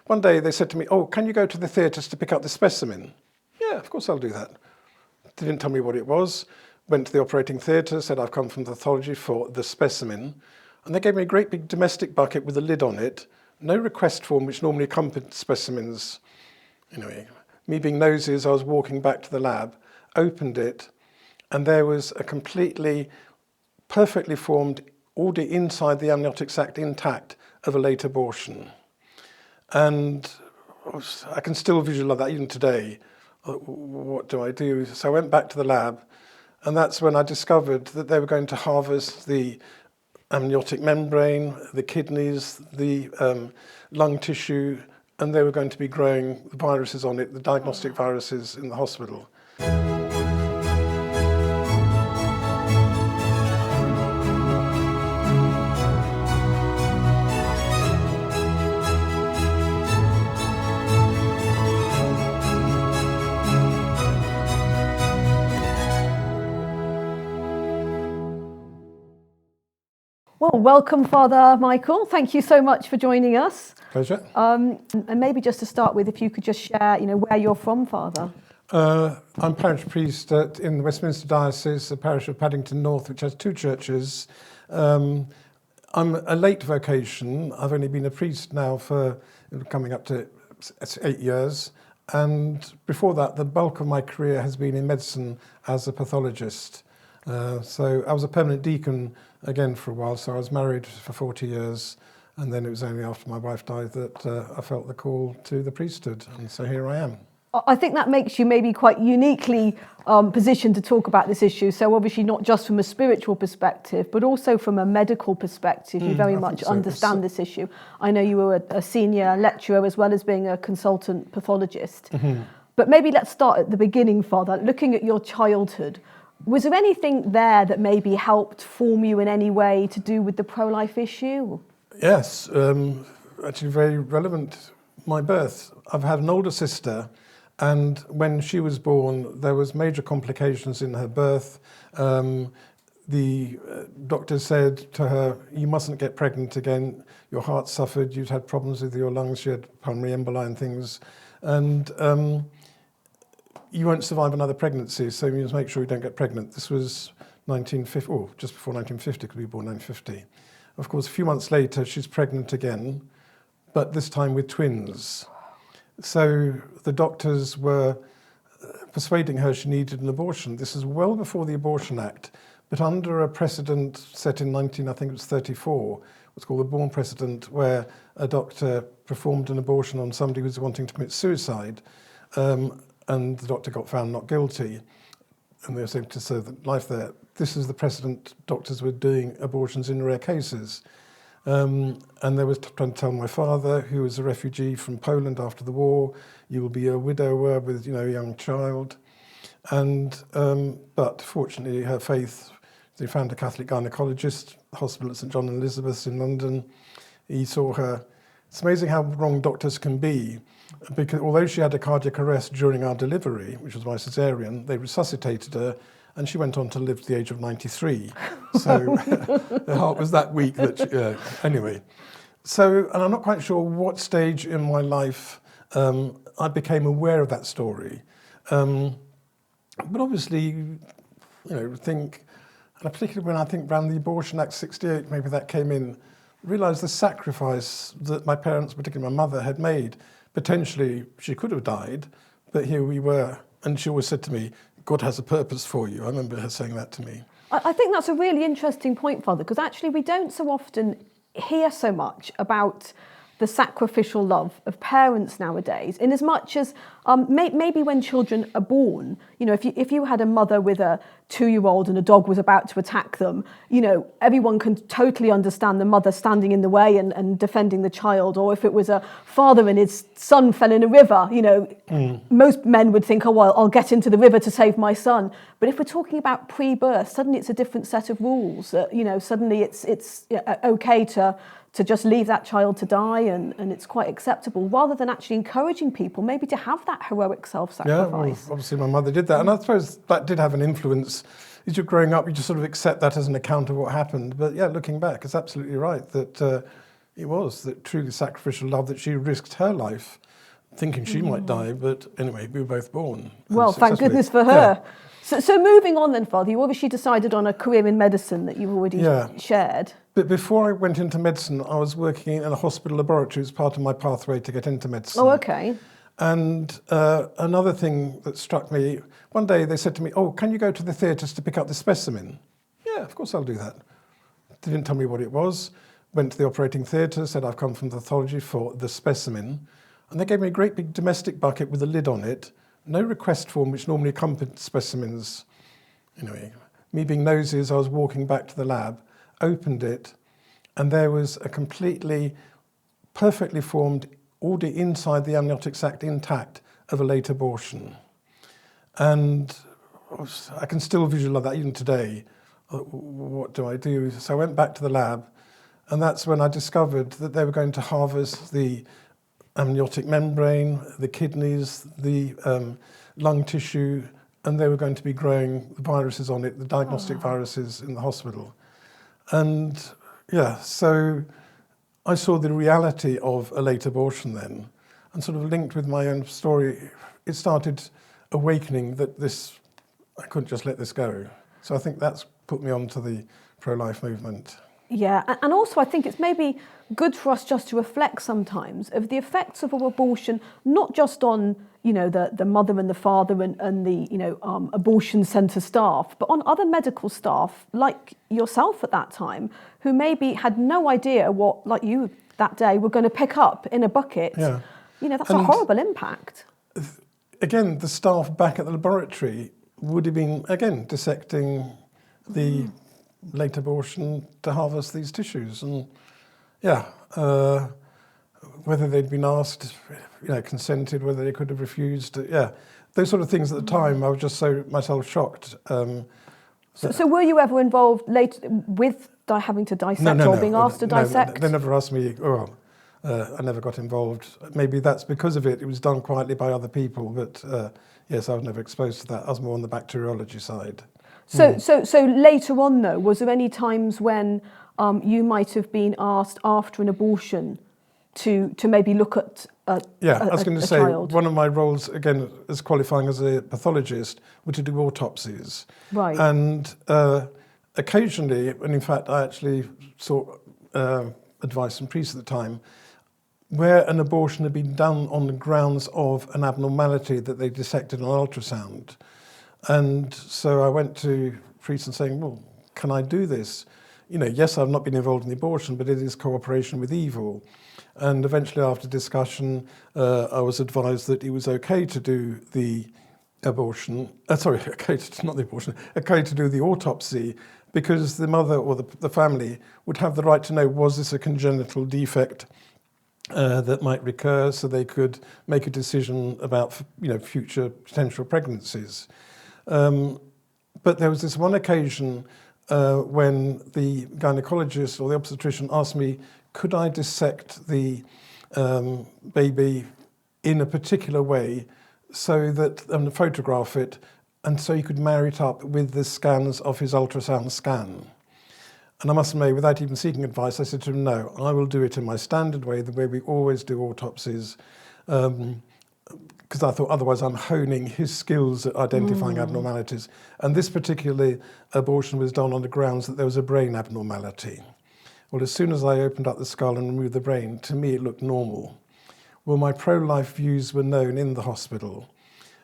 one day they said to me, "Oh, can you go to the theatres to pick up the specimen?" Yeah, of course I'll do that. They didn't tell me what it was. Went to the operating theatre, said I've come from pathology for the specimen. And they gave me a great big domestic bucket with a lid on it. No request form, which normally accompanied specimens. Anyway, me being nosy as I was walking back to the lab, opened it, and there was a completely, perfectly formed order inside the amniotic sac intact of a late abortion. And I can still visualize that even today. What do I do? So I went back to the lab, and that's when I discovered that they were going to harvest the amniotic membrane, the kidneys, the lung tissue, and they were going to be growing the viruses on it, the diagnostic viruses in the hospital. Well, welcome, Father Michael. Thank you so much for joining us. Pleasure. And maybe just to start with, if you could just share, where you're from, Father. I'm parish priest in the Westminster Diocese, the parish of Paddington North, which has 2 churches. I'm a late vocation. I've only been a priest now for coming up to 8 years. And before that, the bulk of my career has been in medicine as a pathologist. So I was a permanent deacon again for a while, so I was married for 40 years, and then it was only after my wife died that I felt the call to the priesthood, and so here I am. I think that makes you maybe quite uniquely positioned to talk about this issue, so obviously not just from a spiritual perspective, but also from a medical perspective. You very much understand this issue. I know you were a senior lecturer as well as being a consultant pathologist. But maybe let's start at the beginning, Father, looking at your childhood. Was there anything there that maybe helped form you in any way to do with the pro-life issue? Yes, actually very relevant. My birth. I've had an older sister, and when she was born, there was major complications in her birth. The doctor said to her, "You mustn't get pregnant again. Your heart suffered. You'd had problems with your lungs. You had pulmonary emboli and things, and you won't survive another pregnancy, so you must make sure you don't get pregnant." This was 1950, or just before 1950, because we were born in 1950. Of course, a few months later, she's pregnant again, but this time with twins. So the doctors were persuading her she needed an abortion. This is well before the Abortion Act, but under a precedent set in 1934, what's called the Bourne precedent, where a doctor performed an abortion on somebody who was wanting to commit suicide, and the doctor got found not guilty, and they were able to serve life there. This is the precedent. Doctors were doing abortions in rare cases. And they were trying to tell my father, who was a refugee from Poland after the war, "You will be a widower with, a young child." And but fortunately, her faith, they found a Catholic gynecologist, hospital at St John and Elizabeth's in London. He saw her. It's amazing how wrong doctors can be, because although she had a cardiac arrest during our delivery, which was by cesarean, they resuscitated her, and she went on to live to the age of 93. So her heart was that weak that she, anyway. So, and I'm not quite sure what stage in my life I became aware of that story. But obviously, think, and particularly when I think around the Abortion Act 68, maybe that came in, realised the sacrifice that my parents, particularly my mother, had made. Potentially, she could have died, but here we were. And she always said to me, "God has a purpose for you." I remember her saying that to me. I think that's a really interesting point, Father, because actually we don't so often hear so much about the sacrificial love of parents nowadays, in as much as maybe when children are born, if you had a mother with a 2-year-old and a dog was about to attack them, everyone can totally understand the mother standing in the way and defending the child. Or if it was a father and his son fell in a river, most men would think, "Oh, well, I'll get into the river to save my son." But if we're talking about pre-birth, suddenly it's a different set of rules. Suddenly it's okay to just leave that child to die, and it's quite acceptable, rather than actually encouraging people maybe to have that heroic self-sacrifice. Yeah, well, obviously my mother did that, and I suppose that did have an influence. As you're growing up, you just sort of accept that as an account of what happened. But yeah, looking back, it's absolutely right that it was that truly sacrificial love, that she risked her life thinking she might die, but anyway, we were both born. Well, thank goodness for her. Yeah. So moving on then, Father, you obviously decided on a career in medicine that you've already shared. But before I went into medicine, I was working in a hospital laboratory as part of my pathway to get into medicine. Oh, okay. And another thing that struck me, one day they said to me, oh, can you go to the theatres to pick up the specimen? Yeah, of course I'll do that. They didn't tell me what it was. Went to the operating theatre, said I've come from pathology for the specimen. And they gave me a great big domestic bucket with a lid on it. No request form, which normally accompanied specimens. Anyway, me being nosy as I was walking back to the lab, opened it, and there was a completely, perfectly formed order inside the amniotic sac intact of a late abortion. And I can still visualize that even today. What do I do? So I went back to the lab, and that's when I discovered that they were going to harvest the amniotic membrane, the kidneys, the lung tissue, and they were going to be growing the viruses on it, the diagnostic viruses in the hospital. And yeah, so I saw the reality of a late abortion then, and sort of linked with my own story, it started awakening that I couldn't just let this go. So I think that's put me onto the pro-life movement. Yeah, and also I think it's maybe good for us just to reflect sometimes of the effects of abortion, not just on, the mother and the father and the, abortion centre staff, but on other medical staff like yourself at that time, who maybe had no idea what, like you that day, were going to pick up in a bucket. Yeah. That's a horrible impact. Again, the staff back at the laboratory would have been, again, dissecting the late abortion to harvest these tissues. And whether they'd been asked, consented, whether they could have refused, those sort of things at the time, I was just so myself shocked. So were you ever involved later with having to dissect or being asked to dissect? They never asked me. I never got involved. Maybe that's because of it. It was done quietly by other people, but yes, I was never exposed to that. I was more on the bacteriology side. So later on, though, was there any times when you might have been asked after an abortion to maybe look at a I was going to say, child? One of my roles, again, as qualifying as a pathologist, were to do autopsies. Right. And occasionally, and in fact, I actually sought advice from priests at the time, where an abortion had been done on the grounds of an abnormality that they dissected on ultrasound. And so I went to priests and saying, well, can I do this? Yes, I've not been involved in the abortion, but it is cooperation with evil. And eventually, after discussion, I was advised that it was okay to do the abortion. Okay to do the autopsy, because the mother or the family would have the right to know, was this a congenital defect that might recur, so they could make a decision about future potential pregnancies. But there was this one occasion when the gynecologist or the obstetrician asked me, could I dissect the baby in a particular way so that, and photograph it, and so he could marry it up with the scans of his ultrasound scan. And I must admit, without even seeking advice, I said to him, no, I will do it in my standard way, the way we always do autopsies, because I thought otherwise I'm honing his skills at identifying abnormalities. And this particular abortion was done on the grounds that there was a brain abnormality. Well, as soon as I opened up the skull and removed the brain, to me it looked normal. Well, my pro-life views were known in the hospital,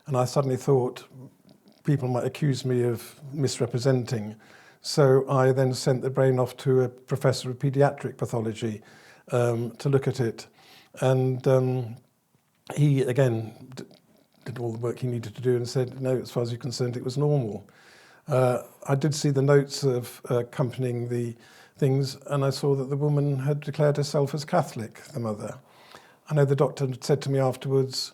and I suddenly thought people might accuse me of misrepresenting. So I then sent the brain off to a professor of paediatric pathology to look at it. And he, again, did all the work he needed to do and said, no, as far as you're concerned, it was normal. I did see the notes of accompanying the things, and I saw that the woman had declared herself as Catholic, the mother. I know the doctor had said to me afterwards,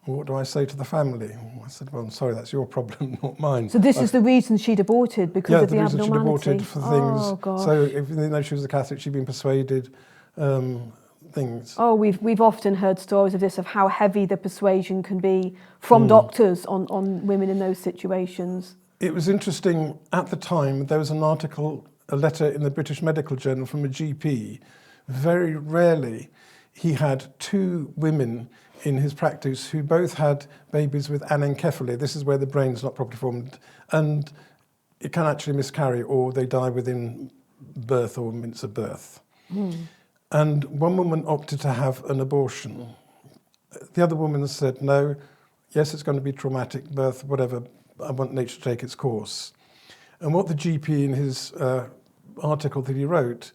well, what do I say to the family? I said, well, I'm sorry, that's your problem, not mine. So this is the reason she'd aborted, because of the abnormality? Yeah, the reason she'd aborted for things. Oh, gosh. So even though she was a Catholic, she'd been persuaded, things. Oh, we've often heard stories of this, of how heavy the persuasion can be from doctors on women in those situations. It was interesting, at the time, there was an article, a letter in the British Medical Journal from a GP very rarely he had two women in his practice who both had babies with anencephaly. This is where the brain's not properly formed, and it can actually miscarry, or they die within birth or minutes of birth. And one woman opted to have an abortion. The other woman said, no, yes, it's going to be traumatic birth, whatever, I want nature to take its course. And what the GP in his article that he wrote,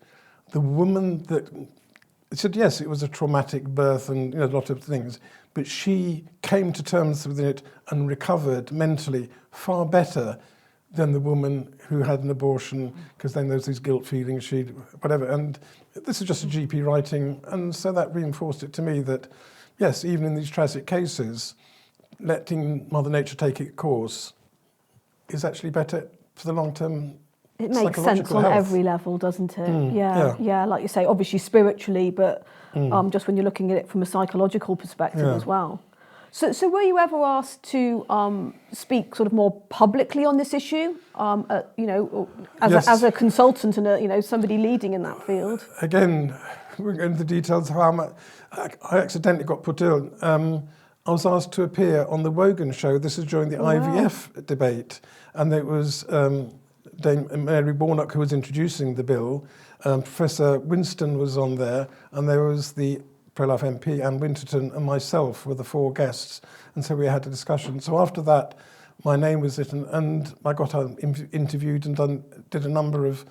the woman that said, yes, it was a traumatic birth and a lot of things, but she came to terms with it and recovered mentally far better than the woman who had an abortion, because then there's these guilt feelings, whatever. And this is just a GP writing, and so that reinforced it to me that, yes, even in these tragic cases, letting Mother Nature take its course is actually better for the long-term. It makes sense on health. every level, doesn't it? Yeah, like you say, obviously spiritually, but just when you're looking at it from a psychological perspective as well. So were you ever asked to speak sort of more publicly on this issue, as a consultant and somebody leading in that field? Again, we're going into the details of how much I accidentally got put ill. I was asked to appear on the Wogan show. This is during the IVF debate, and it was Dame Mary Warnock who was introducing the bill. Professor Winston was on there, and there was the pro-life MP, Anne Winterton, and myself were the four guests, and so we had a discussion. So after that, my name was written, and I got interviewed and did a number of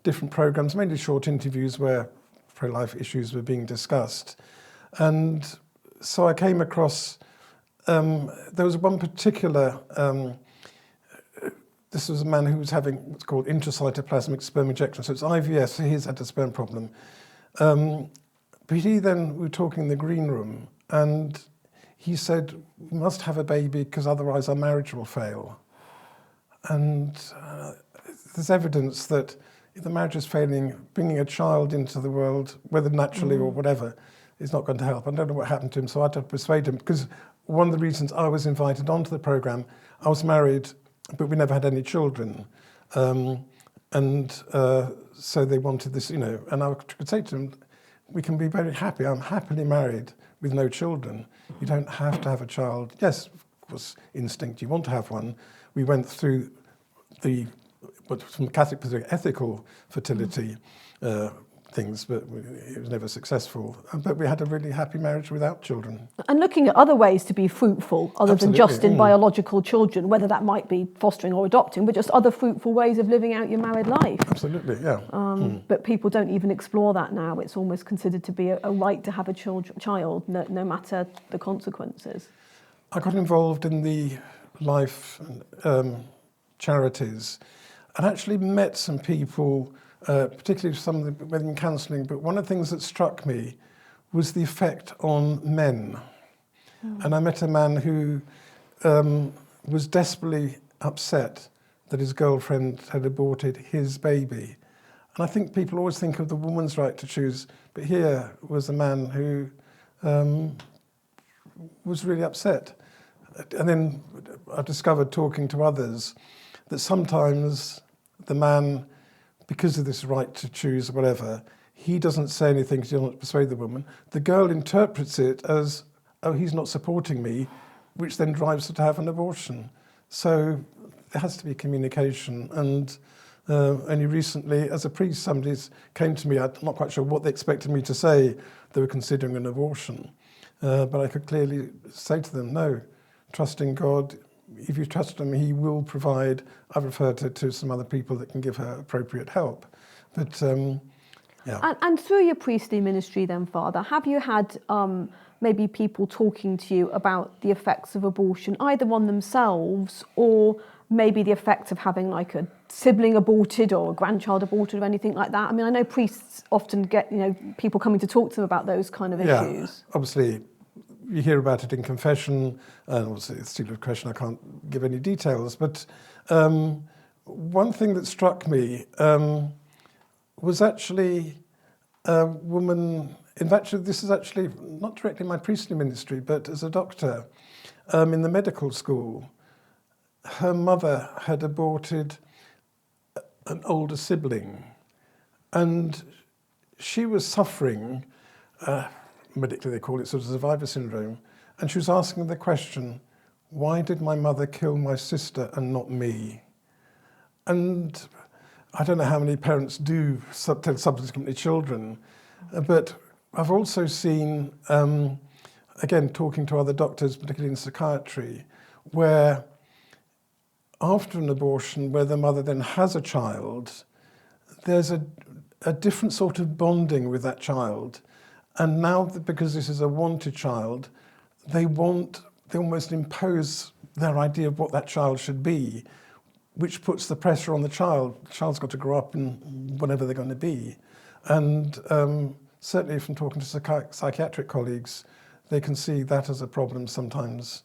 different programs, mainly short interviews where pro-life issues were being discussed. And so I came across, there was one particular, this was a man who was having what's called intracytoplasmic sperm ejection, so it's IVF, so he's had a sperm problem. But we were talking in the green room, and he said, we must have a baby because otherwise our marriage will fail. And there's evidence that if the marriage is failing, bringing a child into the world, whether naturally or whatever, is not going to help. I don't know what happened to him, so I had to persuade him, because one of the reasons I was invited onto the programme, I was married, but we never had any children. So they wanted this, and I could say to him, we can be very happy. I'm happily married with no children. You don't have to have a child. Yes, of course, instinct, you want to have one. We went through from Catholic perspective, ethical fertility things, but it was never successful. But we had a really happy marriage without children. And looking at other ways to be fruitful, other than just in biological children, whether that might be fostering or adopting, but just other fruitful ways of living out your married life. Absolutely, yeah. But people don't even explore that now. It's almost considered to be a right to have a child, no matter the consequences. I got involved in the life charities and actually met some people, particularly some of the women in counselling, but one of the things that struck me was the effect on men. And I met a man who was desperately upset that his girlfriend had aborted his baby. And I think people always think of the woman's right to choose, but here was a man who was really upset. And then I discovered, talking to others, that sometimes the man, because of this right to choose whatever, he doesn't say anything because he doesn't persuade the woman. The girl interprets it as, oh, he's not supporting me, which then drives her to have an abortion. So there has to be communication. And only recently, as a priest, somebody came to me, I'm not quite sure what they expected me to say, they were considering an abortion. But I could clearly say to them, no, trust in God. If you trust him, he will provide. I've referred her to some other people that can give her appropriate help. But yeah. And through your priestly ministry then, Father, have you had maybe people talking to you about the effects of abortion, either on themselves or maybe the effects of having like a sibling aborted or a grandchild aborted or anything like that? I mean, I know priests often get, people coming to talk to them about those kind of issues. Obviously, you hear about it in confession, and obviously it's still a question, I can't give any details, but one thing that struck me was actually a woman, in fact, this is actually not directly my priestly ministry, but as a doctor in the medical school, her mother had aborted an older sibling, and she was suffering, medically they call it sort of survivor syndrome, and she was asking the question, why did my mother kill my sister and not me? And I don't know how many parents do tell subsequently children, but I've also seen, again, talking to other doctors, particularly in psychiatry, where after an abortion, where the mother then has a child, there's a different sort of bonding with that child. And now, because this is a wanted child, they almost impose their idea of what that child should be, which puts the pressure on the child. The child's got to grow up in whatever they're going to be. And certainly from talking to psychiatric colleagues, they can see that as a problem sometimes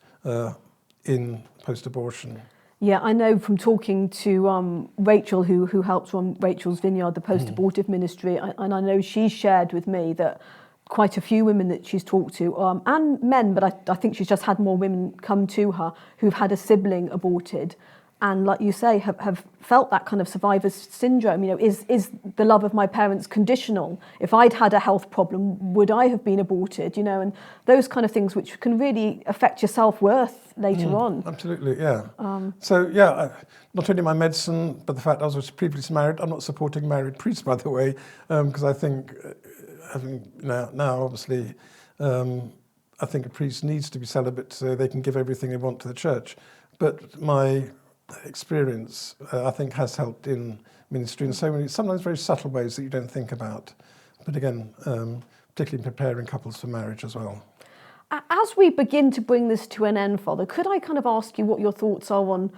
in post-abortion. Yeah, I know from talking to Rachel, who helps run Rachel's Vineyard, the post-abortive ministry, and I know she's shared with me that quite a few women that she's talked to, and men, but I think she's just had more women come to her who've had a sibling aborted, and like you say, have felt that kind of survivor's syndrome. You know, is the love of my parents conditional? If I'd had a health problem, would I have been aborted? You know, and those kind of things which can really affect your self-worth later on. Absolutely, yeah. Not only my medicine, but the fact I was previously married. I'm not supporting married priests, by the way, because I think, having now obviously, I think a priest needs to be celibate so they can give everything they want to the church. But my experience, I think, has helped in ministry in so many, sometimes very subtle ways that you don't think about. But again, particularly in preparing couples for marriage as well. As we begin to bring this to an end, Father, could I kind of ask you what your thoughts are on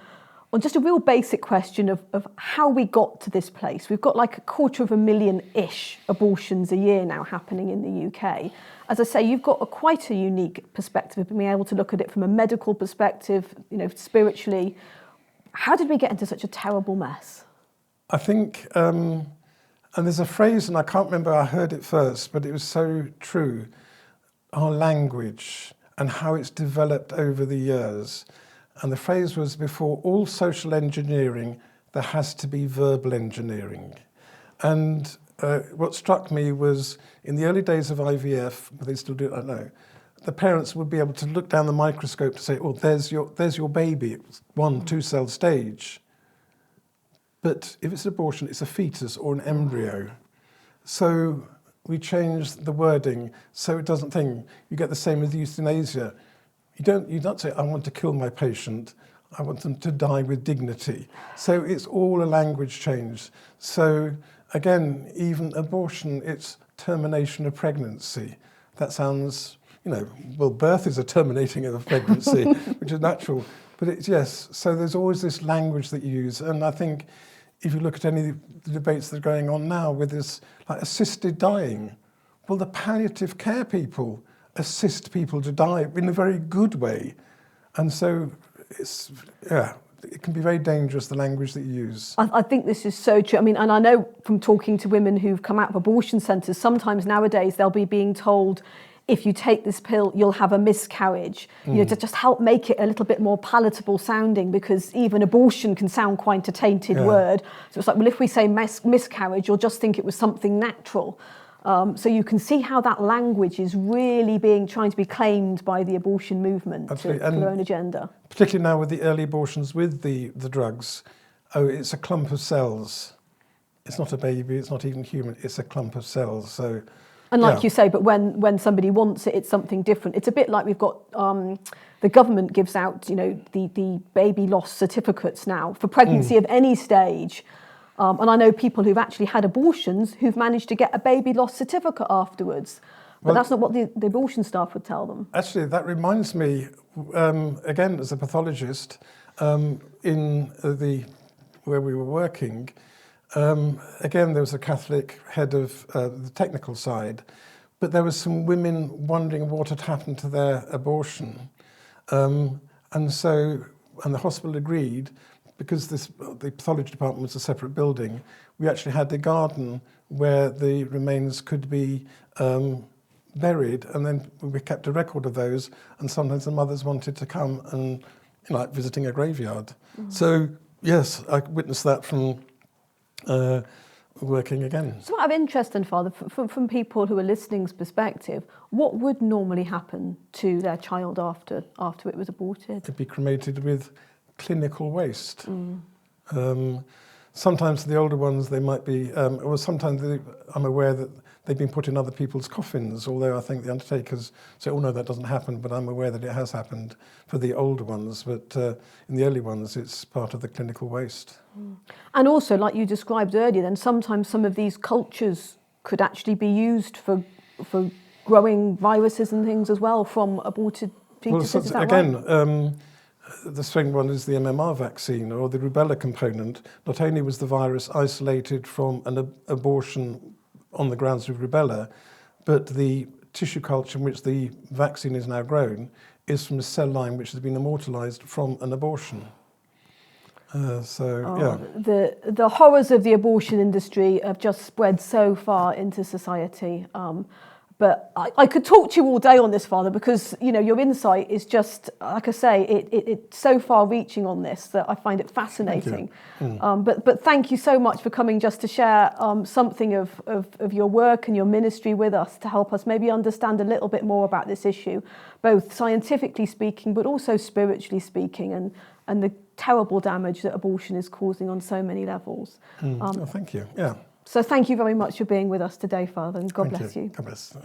just a real basic question of how we got to this place? We've got like 250,000-ish abortions a year now happening in the UK. As I say, you've got quite a unique perspective of being able to look at it from a medical perspective, you know, spiritually. How did we get into such a terrible mess? I think, and there's a phrase, and I can't remember I heard it first, but it was so true, our language and how it's developed over the years. And the phrase was, before all social engineering, there has to be verbal engineering. And what struck me was, in the early days of IVF, but they still do it, I don't know, the parents would be able to look down the microscope to say, oh, there's your baby, it's 1-2 cell stage. But if it's an abortion, it's a fetus or an embryo. So we changed the wording so it doesn't think, you get the same with euthanasia. You don't say, I want to kill my patient, I want them to die with dignity. So it's all a language change. So again, even abortion, it's termination of pregnancy. That sounds, well, birth is a terminating of a pregnancy, which is natural. But it's, yes, so there's always this language that you use. And I think if you look at any of the debates that are going on now with this like assisted dying, well, the palliative care people assist people to die in a very good way. And so it can be very dangerous, the language that you use. I think this is so true. I mean, and I know from talking to women who've come out of abortion centres, sometimes nowadays they'll be being told, if you take this pill, you'll have a miscarriage, to just help make it a little bit more palatable sounding, because even abortion can sound quite a tainted word. So it's like, well, if we say miscarriage, you'll just think it was something natural. So you can see how that language is really trying to be claimed by the abortion movement for their own agenda. Particularly now with the early abortions with the drugs, it's a clump of cells. It's not a baby, it's not even human, it's a clump of cells. So, and like you say, but when somebody wants it, it's something different. It's a bit like we've got, the government gives out, the baby loss certificates now for pregnancy of any stage. And I know people who've actually had abortions who've managed to get a baby loss certificate afterwards. But that's not what the abortion staff would tell them. Actually, that reminds me, again, as a pathologist, where we were working, again, there was a Catholic head of the technical side, but there was some women wondering what had happened to their abortion. And the hospital agreed, because the pathology department was a separate building, we actually had a garden where the remains could be buried, and then we kept a record of those, and sometimes the mothers wanted to come and, like visiting a graveyard. So, yes, I witnessed that from working again. So out of interest then, Father, from people who are listening's perspective, what would normally happen to their child after it was aborted? It'd be cremated with clinical waste. Sometimes the older ones, they might be, or sometimes I'm aware that they've been put in other people's coffins, although I think the undertakers say, oh no, that doesn't happen, but I'm aware that it has happened for the older ones, but in the early ones, it's part of the clinical waste. And also, like you described earlier, then sometimes some of these cultures could actually be used for growing viruses and things as well from aborted fetuses. Well, Is that again, right? the second one is the MMR vaccine, or the rubella component. Not only was the virus isolated from an abortion on the grounds of rubella, but the tissue culture in which the vaccine is now grown is from a cell line which has been immortalized from an abortion. Yeah. The horrors of the abortion industry have just spread so far into society. But I could talk to you all day on this, Father, because your insight is just, like I say, it's so far-reaching on this that I find it fascinating. But thank you so much for coming just to share something of your work and your ministry with us to help us maybe understand a little bit more about this issue, both scientifically speaking, but also spiritually speaking, and the terrible damage that abortion is causing on so many levels. Thank you. Yeah. So thank you very much for being with us today, Father, and God bless you. God bless.